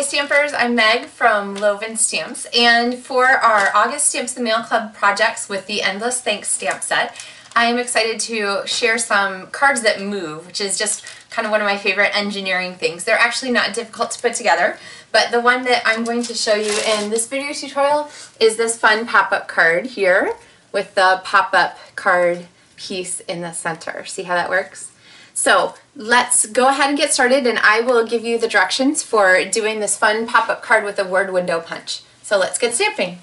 Hi Stampers, I'm Meg from Loven Stamps, and for our August Stamps the Mail Club projects with the Endless Thanks stamp set, I am excited to share some cards that move, which is just kind of one of my favorite engineering things. They're actually not difficult to put together, but the one that I'm going to show you in this video tutorial is this fun pop-up card here with the pop-up card piece in the center. See how that works? So let's go ahead and get started, and I will give you the directions for doing this fun pop-up card with a word window punch. So let's get stamping.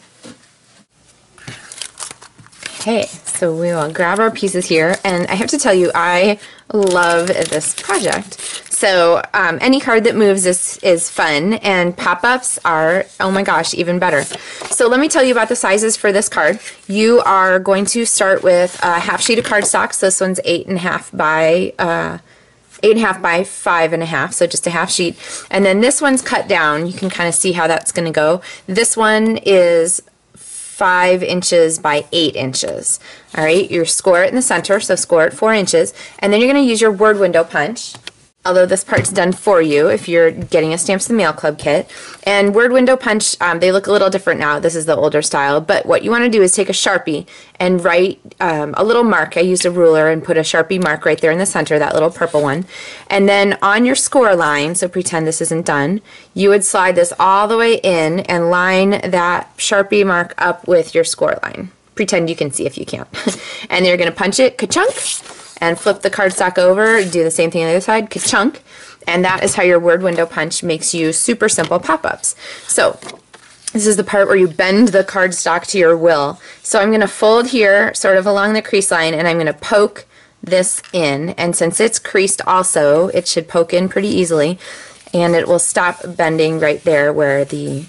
Okay, so we will grab our pieces here, and I have to tell you, I love this project. So any card that moves is fun, and pop-ups are, oh my gosh, even better. So let me tell you about the sizes for this card. You are going to start with a half sheet of cardstock. So this one's 8.5 by 5.5, so just a half sheet. And then this one's cut down. You can kind of see how that's going to go. This one is 5 inches by 8 inches. All right, you score it in the center, so score it 4 inches, and then you're going to use your word window punch. Although this part's done for you if you're getting a Stamps the Mail Club kit. And word window punch, they look a little different now. This is the older style, but what you want to do is take a Sharpie and write a little mark. I used a ruler and put a Sharpie mark right there in the center, that little purple one. And then on your score line, so pretend this isn't done, you would slide this all the way in and line that Sharpie mark up with your score line. Pretend you can see if you can't. And you're going to punch it, ka-chunk, and flip the cardstock over, do the same thing on the other side, ka-chunk, and that is how your word window punch makes you super simple pop-ups. So this is the part where you bend the cardstock to your will. So I'm going to fold here sort of along the crease line, and I'm going to poke this in, and since it's creased also, it should poke in pretty easily, and it will stop bending right there where the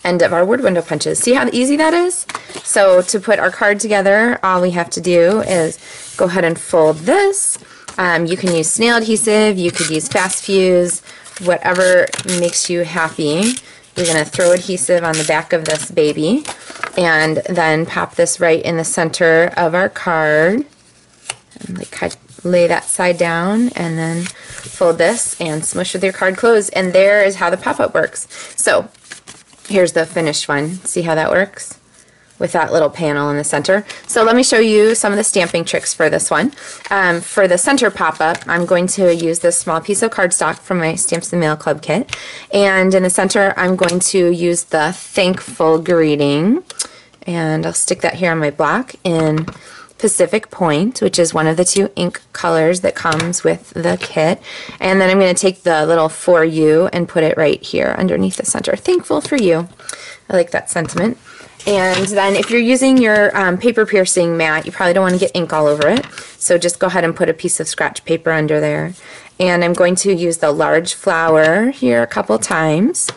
end of our word window punches. See how easy that is? So to put our card together, all we have to do is go ahead and fold this. You can use snail adhesive, you could use fast fuse, whatever makes you happy. You're going to throw adhesive on the back of this baby and then pop this right in the center of our card. And lay that side down and then fold this and smush with your card closed, and there is how the pop-up works. So here's the finished one. See how that works? With that little panel in the center. So let me show you some of the stamping tricks for this one. For the center pop-up, I'm going to use this small piece of cardstock from my Stamps the Mail Club kit. And in the center, I'm going to use the Thankful Greeting. And I'll stick that here on my block in Pacific Point, which is one of the 2 ink colors that comes with the kit. And then I'm going to take the little For You and put it right here underneath the center. Thankful for you. I like that sentiment. And then if you're using your paper piercing mat, you probably don't want to get ink all over it. So just go ahead and put a piece of scratch paper under there. And I'm going to use the large flower here a couple times.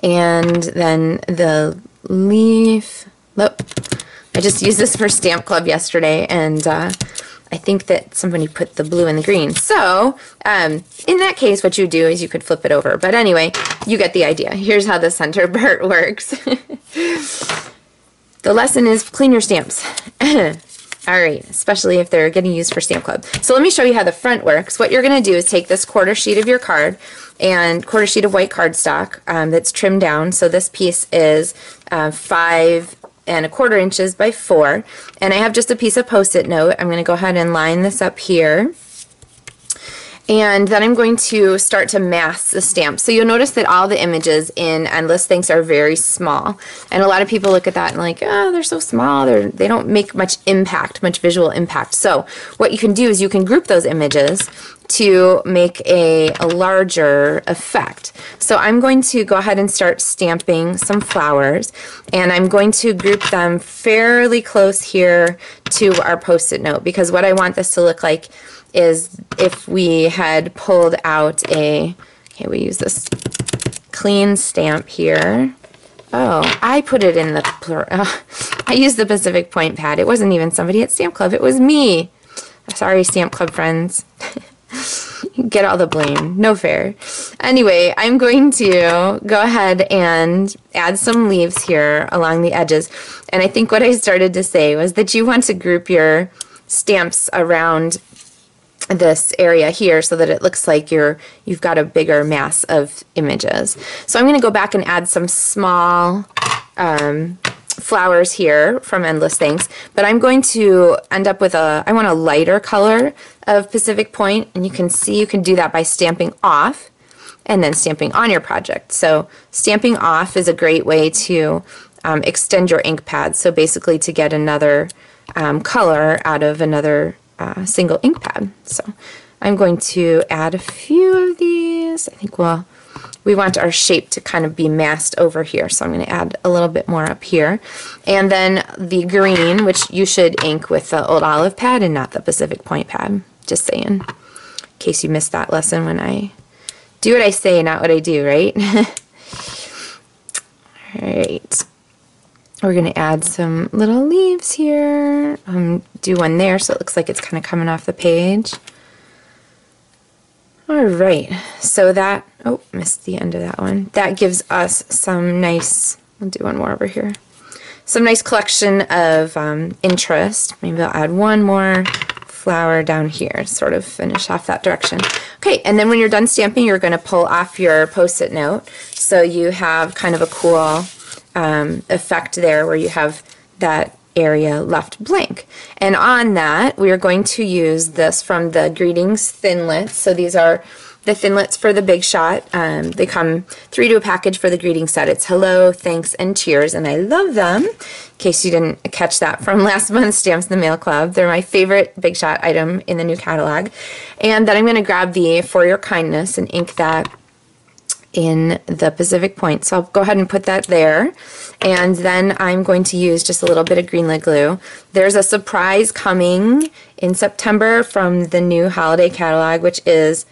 And then the leaf. Look, I just used this for Stamp Club yesterday, and I think that somebody put the blue and the green. So in that case, what you do is you could flip it over. But anyway, you get the idea. Here's how the center part works. The lesson is clean your stamps. Alright, especially if they're getting used for Stamp Club. So let me show you how the front works. What you're going to do is take this quarter sheet of your card and quarter sheet of white cardstock that's trimmed down. So this piece is 5.25 inches by 4, and I have just a piece of Post-it note. I'm going to go ahead and line this up here, and then I'm going to start to mask the stamp. So you'll notice that all the images in Endless Thanks are very small, and a lot of people look at that and like, oh, they're so small, they don't make much impact, much visual impact. So what you can do is you can group those images to make a larger effect. So I'm going to go ahead and start stamping some flowers, and I'm going to group them fairly close here to our Post-it note, because what I want this to look like is if we had pulled out okay, we use this clean stamp here. Oh, I put it in the I used the Pacific Point pad. It wasn't even somebody at Stamp Club, it was me. Sorry, Stamp Club friends. Get all the blame. No fair. Anyway, I'm going to go ahead and add some leaves here along the edges. And I think what I started to say was that you want to group your stamps around this area here so that it looks like you've got a bigger mass of images. So I'm going to go back and add some small flowers here from Endless Thanks, but I'm going to end up with I want a lighter color of Pacific Point, and you can see you can do that by stamping off and then stamping on your project. So stamping off is a great way to extend your ink pad, so basically to get another color out of another single ink pad. So I'm going to add a few of these. I think we want our shape to kind of be masked over here, so I'm going to add a little bit more up here. And then the green, which you should ink with the Old Olive pad and not the Pacific Point pad. Just saying, in case you missed that lesson when I do what I say, not what I do, right? Alright. We're going to add some little leaves here. Do one there so it looks like it's kind of coming off the page. Alright, so that, oh, missed the end of that one. That gives us some nice, I'll do one more over here. Some nice collection of interest. Maybe I'll add one more flower down here, sort of finish off that direction. Okay, and then when you're done stamping, you're going to pull off your Post-it note so you have kind of a cool effect there where you have that area left blank. And on that, we are going to use this from the Greetings Thinlits. So these are the Thinlits for the Big Shot. They come 3 to a package for the greeting set. It's hello, thanks, and cheers, and I love them. In case you didn't catch that from last month's Stamps in the Mail Club. They're my favorite Big Shot item in the new catalog. And then I'm going to grab the For Your Kindness and ink that in the Pacific Point. So I'll go ahead and put that there. And then I'm going to use just a little bit of Green Lid glue. There's a surprise coming in September from the new holiday catalog, which is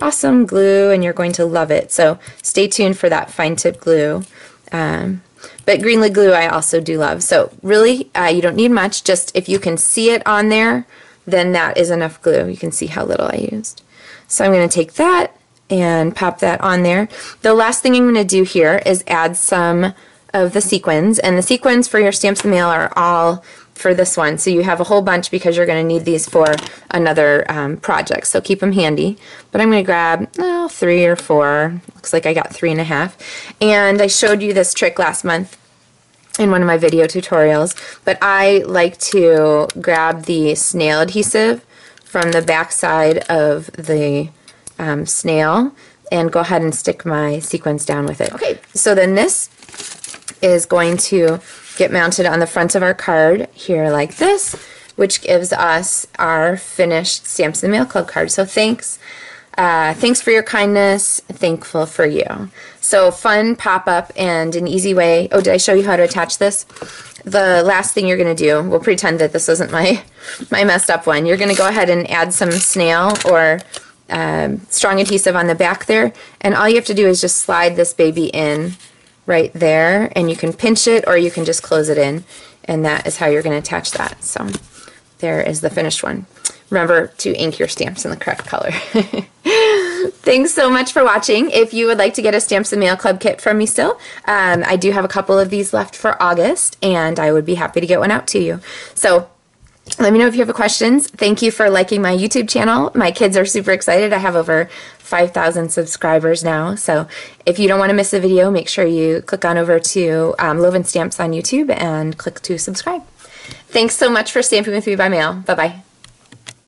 awesome glue, and you're going to love it. So stay tuned for that fine tip glue. But Green Lid glue I also do love. So really, you don't need much. Just if you can see it on there, then that is enough glue. You can see how little I used. So I'm going to take that and pop that on there. The last thing I'm going to do here is add some of the sequins, and the sequins for your Stamps in the Mail are all for this one, so you have a whole bunch because you're going to need these for another project, so keep them handy. But I'm going to grab 3 or 4. Looks like I got 3.5. And I showed you this trick last month in one of my video tutorials, but I like to grab the snail adhesive from the back side of the snail and go ahead and stick my sequins down with it. Okay, so then this is going to get mounted on the front of our card here like this, which gives us our finished Stamps in the Mail Club card. So thanks for your kindness, thankful for you. So fun pop-up and an easy way. Oh, did I show you how to attach this? The last thing you're going to do, we'll pretend that this isn't my messed up one. You're going to go ahead and add some snail or strong adhesive on the back there, and all you have to do is just slide this baby in right there, and you can pinch it or you can just close it in, and that is how you're going to attach that. So there is the finished one. Remember to ink your stamps in the correct color. Thanks so much for watching. If you would like to get a Stamps in the Mail Club kit from me still, I do have a couple of these left for August, and I would be happy to get one out to you. So let me know if you have questions. Thank you for liking my YouTube channel. My kids are super excited. I have over 5,000 subscribers now. So if you don't want to miss a video, make sure you click on over to Loven Stamps on YouTube and click to subscribe. Thanks so much for stamping with me by mail. Bye-bye.